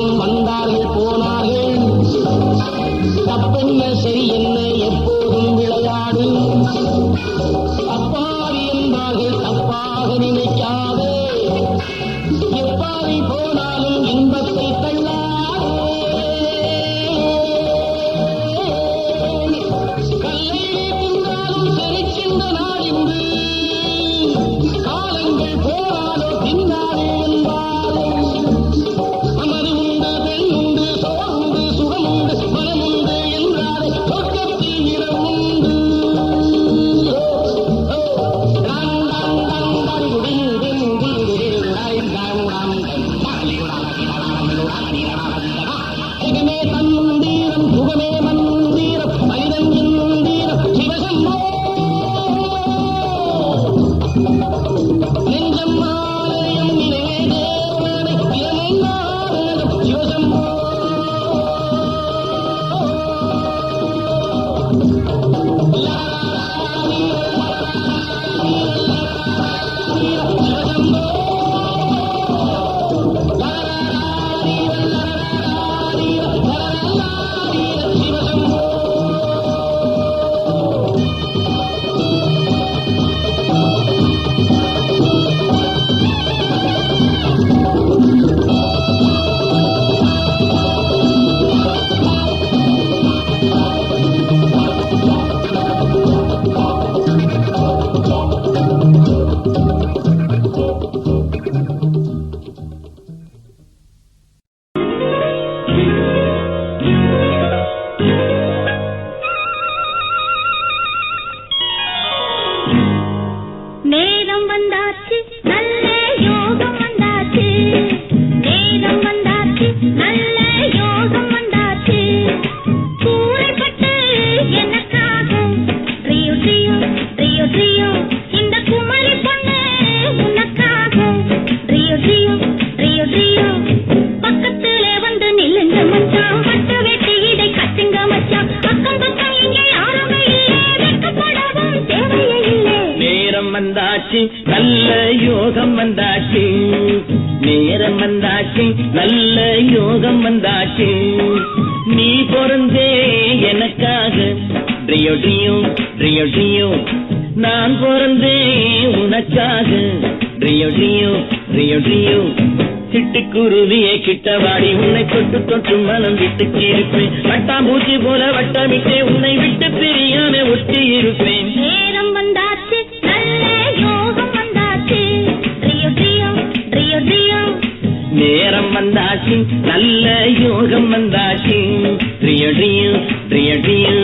எல்லோரும் வந்தார்கள் போனார்கள். தப்பென்ன சரி என்ன எப்போதும் விளையாடு. அப்பாவி என்பார்கள் தப்பாக நினைக்காது. எப்பாவி போனாலும் இன்பத்தை தள்ளாது. கல்லையே தின்றாலும் செழிக்கின்ற நாடின்று காலங்கள் போராடோ தின்னாரே என்பாரே. அமது உண்டு பெண் உண்டு சோறுண்டு சுகமுண்டு மனமுண்டு என்றாரே சொர்க்கத்தில் இடம் உண்டு. சுகமே தன்மந்தீரம் சுகமே மந்தீரம் மனிதன் எந்தீரம் சிவசம்போ. நெஞ்சம் ஆலயம் நிலையே தேவனை இளமைநாதம் சிவசம்போ. நேரம் வந்தாச்சு நல்ல யோகம் வந்தாச்சு. நேரம் வந்தாச்சு நல்ல யோகம் வந்தாச்சு. கூரைப்பட்டு எனக்காக ட்ரியோ ட்ரியோ ட்ரியோ ட்ரியோ இந்த குமரி பொண்ணு உனக்காக ட்ரியோ ட்ரியோ ட்ரியோ ட்ரியோ. பக்கத்துல வந்து நில்லுங்க மச்சான். பட்டு வெட்டி இடை கட்டுங்க மச்சான். அக்கம் பக்கம் இங்கே யாருமே இல்லை. வெட்கப்படவும் தேவையே இல்லை. நேரம் வந்தாச்சு நல்ல யோகம் வந்தாச்சு. நேரம் வந்தாச்சு நல்ல யோகம் வந்தாச்சு. நீ பிறந்தே எனக்காக ட்ரியோ ட்ரியோ ட்ரியோ ட்ரியோ. நான் பிறந்தே உனக்காக ட்ரியோ ட்ரியோ ட்ரியோ ட்ரியோ. சிட்டுக்குருவியை கிட்டவாடி உன்னை தொட்டு தொட்டு மனம் விட்டு இருப்பேன். வட்டாம்பூச்சி போல வட்டமிட்டே உன்னை விட்டு பிரியாம ஒட்டி இருப்பேன். நேரம் வந்தாச்சு நல்ல யோகம் வந்தாச்சு. ட்ரியோ ட்ரியோ ட்ரியோ ட்ரியோ. நேரம் வந்தாச்சு நல்ல யோகம் வந்தாச்சு. ட்ரியோ ட்ரியோ ட்ரியோ ட்ரியோ.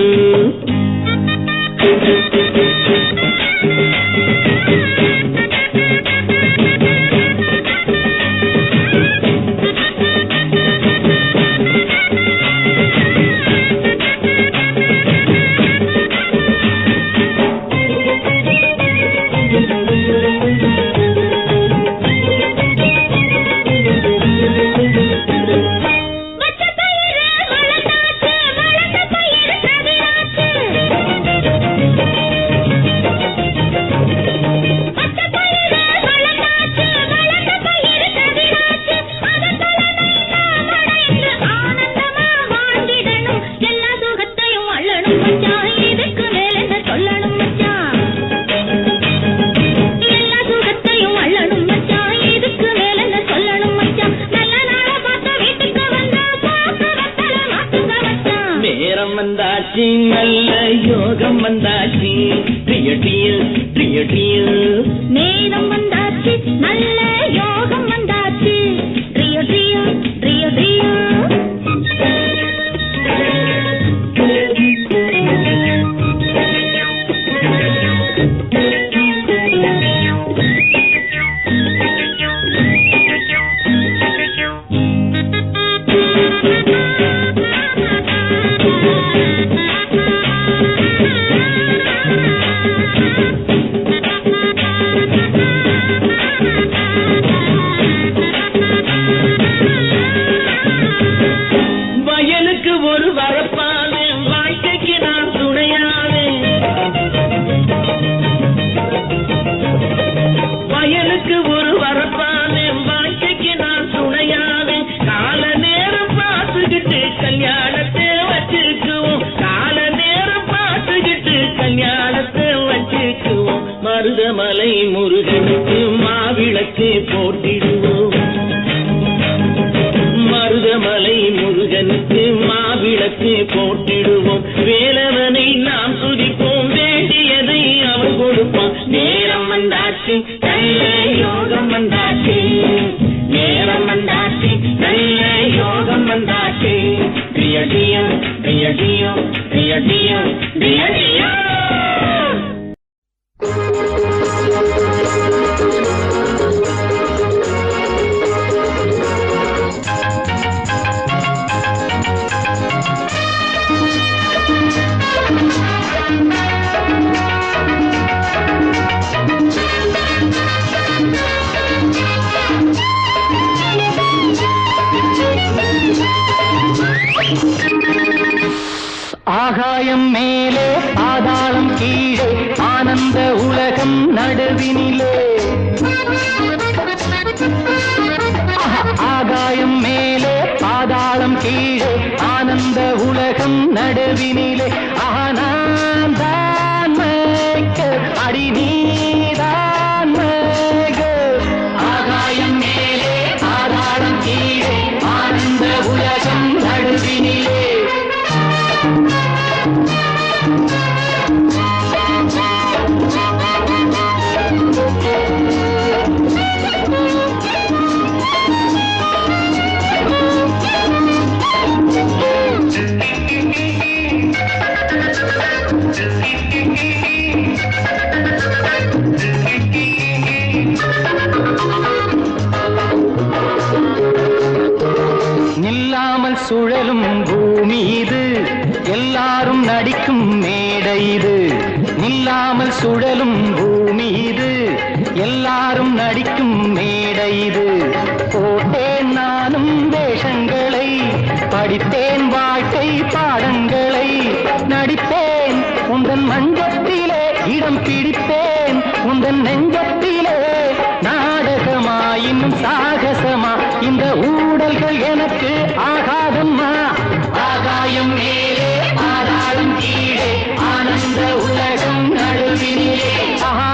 வந்தாச்சு நல்ல யோகம் வந்தாச்சு. ட்ரியோ ட்ரியோ ட்ரியோ ட்ரியோ. நேரம் வந்தாச்சு நல்ல யோகம் வந்தாச்சு. ட்ரியோ ட்ரியோ ட்ரியோ ட்ரியோ. மருதமலை முருகனுக்கு மாவிளக்கு போட்டிடுவோம். மருதமலை முருகனுக்கு மாவிளக்கு போட்டிடுவோம். வேலவனை நாம் துதிப்போம், வேண்டியதை அவன் கொடுப்பான். நேரம் வந்தாச்சு, நல்ல யோகம் வந்தாச்சு. நேரம் வந்தாச்சு, நல்ல யோகம் வந்தாச்சு. பிரியடியம் பிரியடியம் பிரியடியம் பிரியடியம். ஆகாயம் மேலே பாதாளம் கீழே ஆனந்த உலகம் நடுவினிலே. ஆகாயம் மேலே பாதாளம் கீழே ஆனந்த உலகம் நடுவினிலே. நான் தான் மேய்க்க அடி நீதான் மேய்க. ஆகாயம் மேலே பாதாளம் கீழே ஆனந்த உலகம் நடுவினிலே. நில்லாமல் சுழலும் பூமி இது, எல்லாரும் நடிக்கும் மேடை இது. நில்லாமல் சுழலும் பூமி இது, எல்லாரும் நடிக்கும் மேடை இது. போட்டேன் நானும் வேஷங்களை, படித்தேன் வாழ்க்கை பாடங்களை. நடிப்பேன் உந்தன் மஞ்சத்திலே, இடம் பிடிப்பேன் உந்தன் நெஞ்சத்திலே. நாடகமா இன்னும் சாகசமா, இந்த ஊடல்கள் எனக்கு ஆகாதம்மா. ஆகாயம் மேலே பாதாளம் கீழே ஆனந்த உலகம் நடுவினிலே.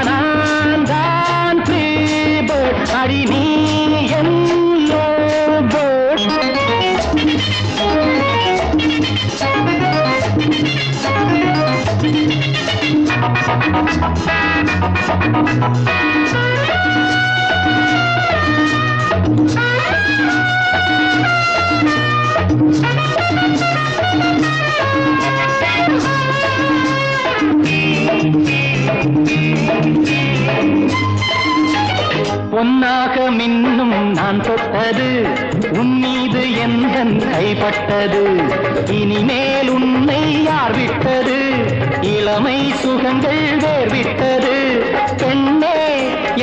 நான் தான் ப்ரீபர்ட் அடி நீ என் லோபர்ட். பொன்னாக மின்னும் நான் தொட்டது, உன் மீது எந்தன் கைப்பட்டது. இனிமேல் உன்னை யார் விட்டது, இளமை சுகங்கள் வேர்விட்டது. பெண்ணே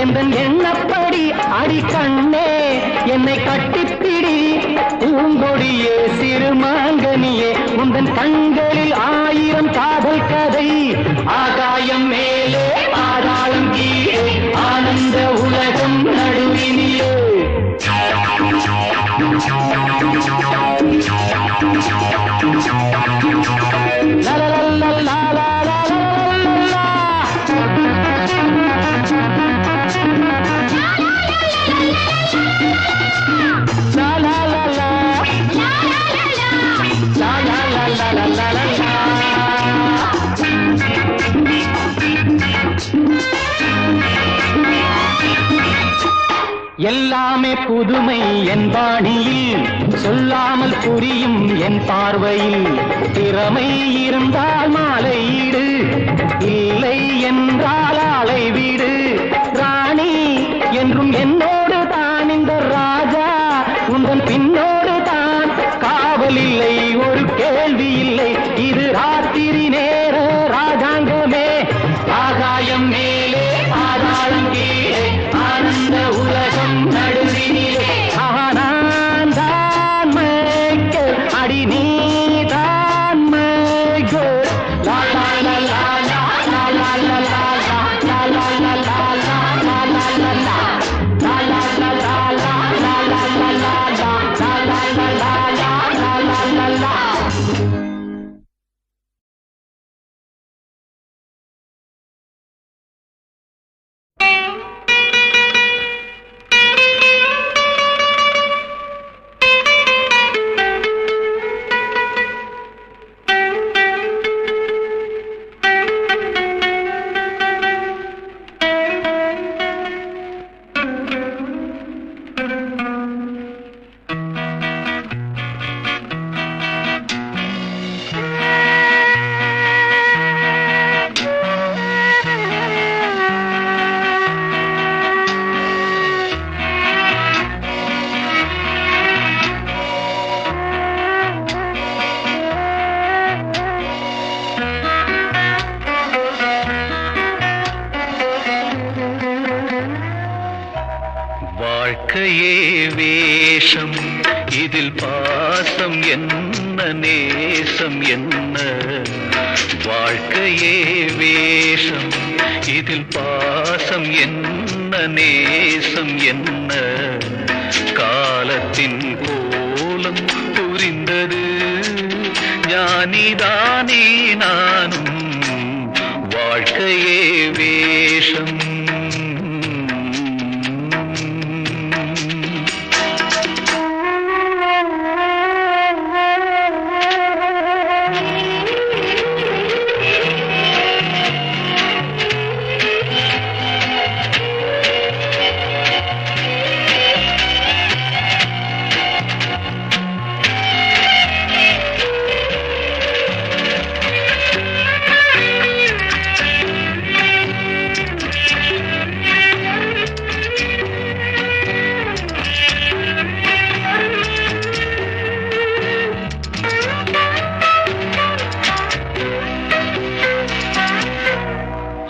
எந்தன் எண்ணப்படி அடி கண்ணே, என்னை கட்டிப்பிடி பூங்கொடியே சிறுமாங்கனியே. உந்தன் கண்களில் 1000 காதல் கதை. ஆகாயம் மேலே பாதாளம் கீழே ஆனந்த உலகம் நடுவினிலே. எல்லாமே புதுமை என் பாணியில், சொல்லாமல் புரியும் என் பார்வையில். திறமை இருந்தால் மாலையீடு, இல்லை என்றால் ஆளை வீடு. ராணி என்றும் என்னோடு தான் இந்த ராஜா, உந்தன் பின்னோடு தான் காவல் இல்லை, ஒரு கேள்வி இல்லை. இது ராத்திரி நேர ராஜாங்கமே. ஆகாயம் மேலே பாதாளம் கீழே ஆனந்த உலகம் நடுவினிலே. நான் தான் மேய்க்க அடி நீ தான் மேய்க. லா லா லா லா லா லா லா லா லா லா லா லா லா லா லா லா லா. வாழ்க்கையே வேஷம் இதில் பாசம் என்ன நேசம் என்ன வாழ்க்கையே வேஷம் இதில் பாசம் என்ன நேசம் என்ன காலத்தின் கோலம் புரிந்தது ஞானிதானே நானும் வாழ்க்கையே வேஷம்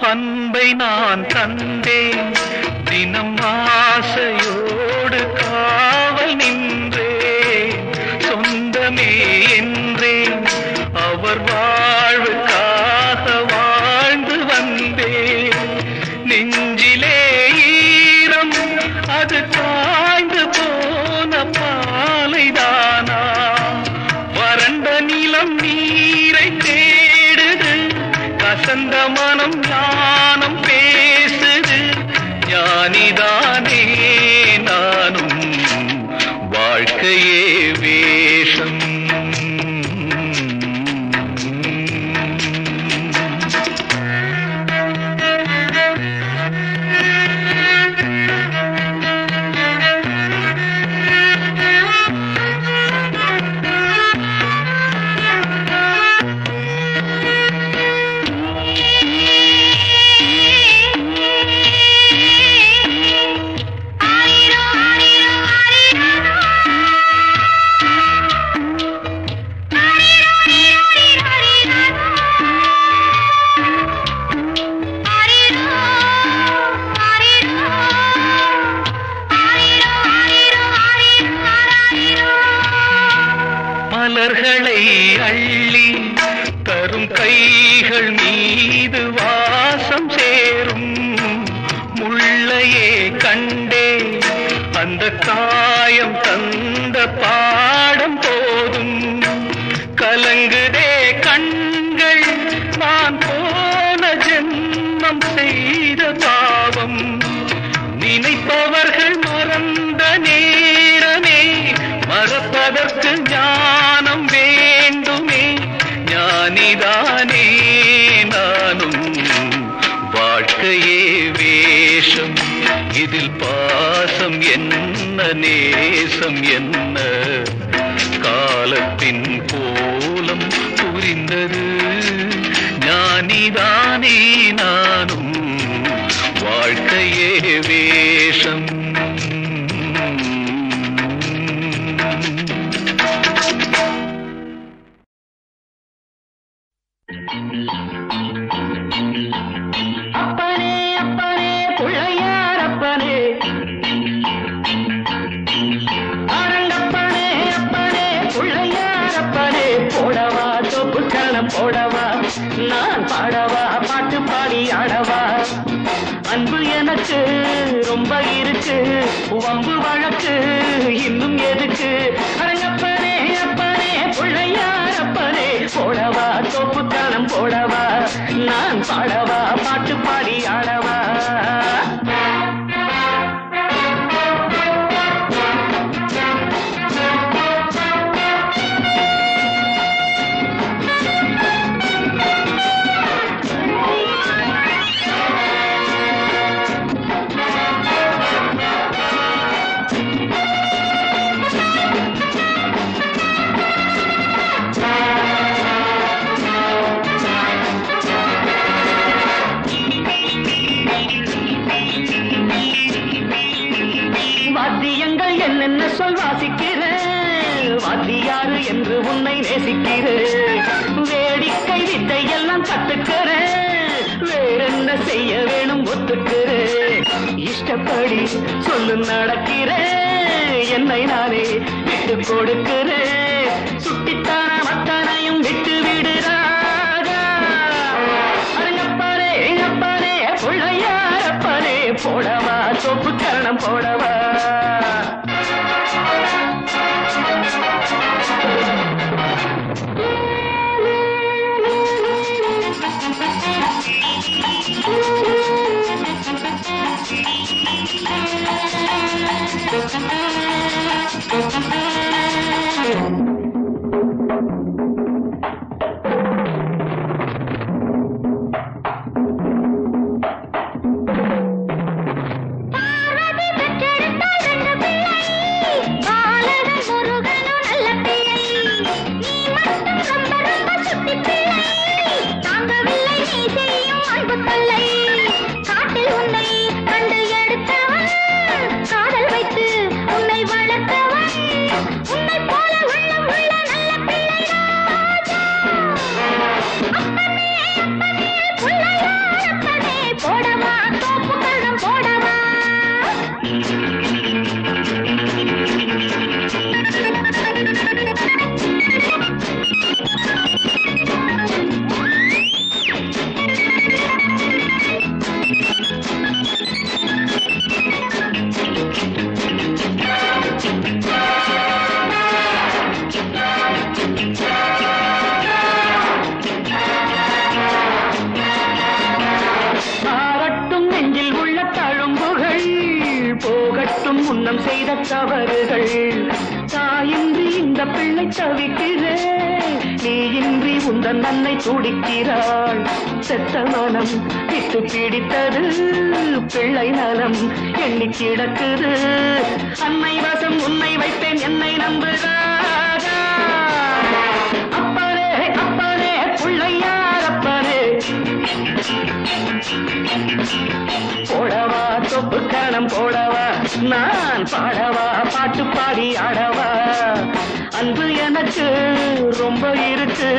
அன்பை நான் தந்தேன் தினம் ஆசையோடு காவல் நின்றேன் சொந்தமே என்றேன் அவர் வாழ்வுக்காக வாழ்ந்து வந்தேன் நெஞ்சிலே ஈரம் அது காய்ந்து போன பாலைதானா வறண்ட நிலம் நீரை தேடுது கசந்த மனம் ஞானம் பேசுது ஞானிதானே நானும் வாழ்க்கையே வேஷம் மலர்களை அள்ளி தரும் கைகள் மீது வாசம் சேரும் முள்ளையே கண்டே அந்த காயம் தந்த பாடம் போதும் கலங்குதே கண்கள் நான் போன ஜென்மம் செய்த பாவம் நினைப்பவர்கள் மறந்த நேரமே மறப்பதற்கு ஞானம் வேண்டுமே ஞானிதானே நானும் வாழ்க்கையே வேஷம் இதில் பாசம் என்ன நேசம் என்ன காலத்தின் கோலம் புரிந்தது ஞானிதானே நானும் வாழ்க்கையே வேஷம் அப்பனே அப்பனே பிள்ளையார் அப்பனே அரங்கப்பனே அப்பனே பிள்ளையார் அப்பனே போடவா தொப்பு கரணம் போடவா நான் பாடவா பாட்டு பாடி ஆடவா அன்பு எனக்கு ரொம்ப இருக்கு வம்பு வழக்கு இன்னும் எதுக்கு அரங்கப்பனே அப்பனே பிள்ளையார் அப்பனே போடவா தொப்பு கரணம் போடவா நான் பாடவா பாட்டு பாடி ஆடவா வாத்தியங்கள் என்னென்ன சொல் வாசிக்கிறேன் வாத்தியாரு என்று உன்னை நேசிக்கிறேன் வேடிக்கை வித்தை எல்லாம் கத்துக்கிறேன் வேறென்ன செய்ய வேணும் ஒத்துக்கிறேன், இஷ்டப்படி சொல்லு நடக்கிறேன், என்னை நானே விட்டு கொடுக்கிறேன், சுட்டித்தான மத்தனையும் விட்டு விடுறாரா. அரங்கப்பாரே எங்கப்பாரே பிள்ளையாரப்பனே, போடவா சொப்பு கரணம் போடவா. முன்னம் செய்த தவறுகள் தாயின்றி இந்த பிள்ளை தவிக்கிறேன், நீ இன்றி உந்தன் அன்னை துடிக்கிறாள், செத்த மனம் விட்டு பிடித்தது, பிள்ளை நலம் எண்ணி கிடக்குது, அன்னை வசம் உன்னை வைப்பேன் என்னை நம்புகிறாரா. அப்பனே அப்பனே பிள்ளையாரப்பனே, போடவா தொப்பு கரணம் போடவா, நான் பாடவா பாட்டு பாடி ஆடவா. அன்பு எனக்கு ரொம்ப இருக்கு,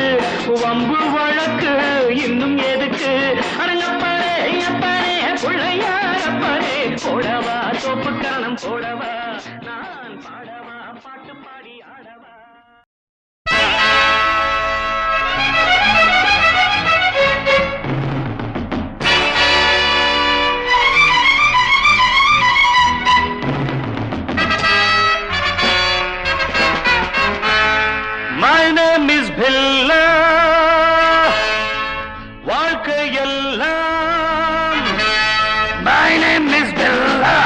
வம்பு வழக்கு இன்னும் எதுக்கு, அரங்கப்பாரே அப்பனே பிள்ளையாரப்பனே, போடவா தொப்பு கரணம் போடவா, நான் பாடவா பாட்டு பாடி ஆடவா. My name is Billa, வாழ்க்கையெல்லாம். My name is Billa,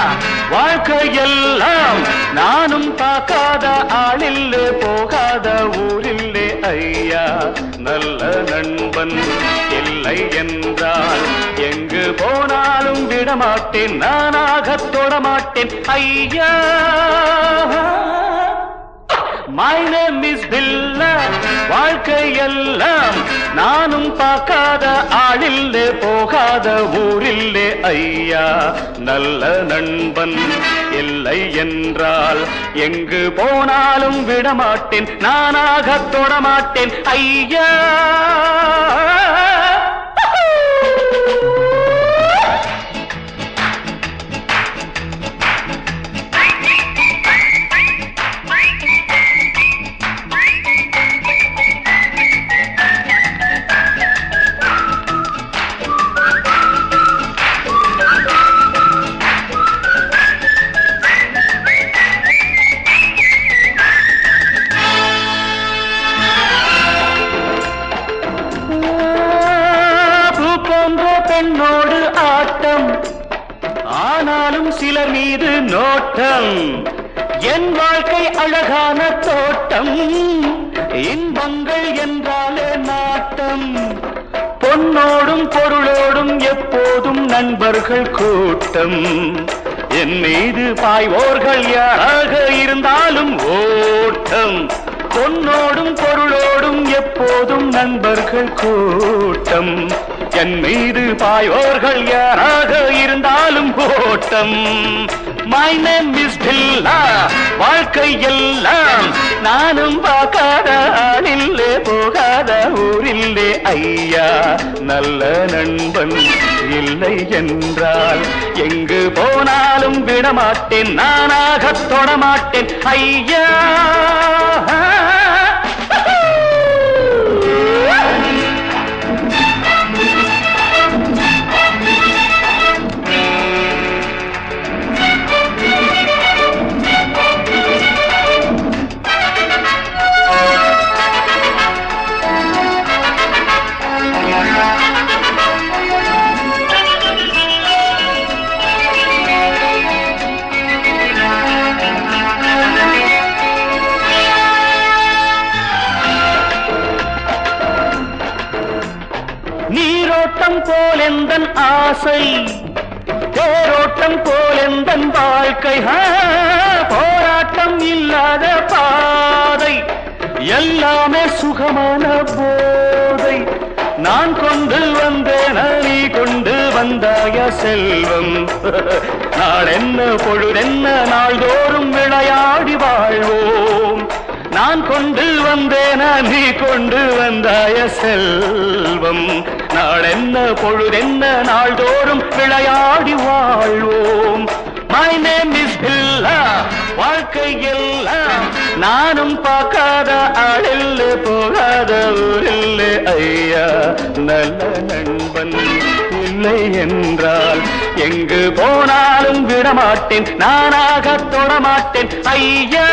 வாழ்க்கையெல்லாம். நானும் பார்க்காத ஆளில்லே, போகாத ஊரில்லே ஐயா, நல்ல நண்பன் இல்லை என்றால் எங்கு போனாலும் விடமாட்டேன், நானாக தொடமாட்டேன் ஐயா. My name is Billa, வாழ்க்கையெல்லாம். நானும் பார்க்காத ஆளில்லே, போகாத ஊரில்லே ஐயா, நல்ல நண்பன் இல்லை என்றால் எங்கு போனாலும் விடமாட்டேன், நானாக தொடமாட்டேன் ஐயா. பெண்ணோடு ஆட்டம், ஆனாலும் சிலர் மீது நோட்டம், என் வாழ்க்கை அழகான தோட்டம், இன்பங்கள் என்றாலே நாட்டம், பொன்னோடும் பொருளோடும் எப்போதும் நண்பர்கள் கூட்டம், என் மீது பாய்வோர்கள் யாராக இருந்தாலும் ஓட்டம், பொன்னோடும் பொருளோடும் எப்போதும் நண்பர்கள் கூட்டம், என் மீது பாயோர்கள் யாராக இருந்தாலும் ஓட்டம். My name is Billa, வாழ்க்கை எல்லாம். நானும் பார்க்காத ஆளில்லே, போகாத ஊரில்லே ஐயா நல்ல நண்பன் இல்லை என்றால் எங்கு போனாலும் விடமாட்டேன் நானாக தொடமாட்டேன் ஐயா நீரோட்டம் போலெந்தன் ஆசை தேரோட்டம் போலெந்தன் வாழ்க்கை போராட்டம் இல்லாத பாதை எல்லாமே சுகமான போதை நான் கொண்டு வந்தேன் நீ கொண்டு வந்தாய செல்வம் நாளென்ன பொழுதென்ன நாள்தோறும் விளையாடி வாழ்வோம் நான் கொண்டு வந்தேன நீ கொண்டு வந்தாய செல்வம் நாளென்ன பொழுதென்ன நாள்தோறும் விளையாடி வாழ்வோம் My name is Billa வாழ்க்கை எல்லாம் நானும் பார்க்காத ஆளில்ல போகாத ஊரில்ல ஐயா நல்ல நண்பன் இல்லை என்றால் எங்கு போனாலும் விடமாட்டேன் நானாக தொடமாட்டேன் ஐயா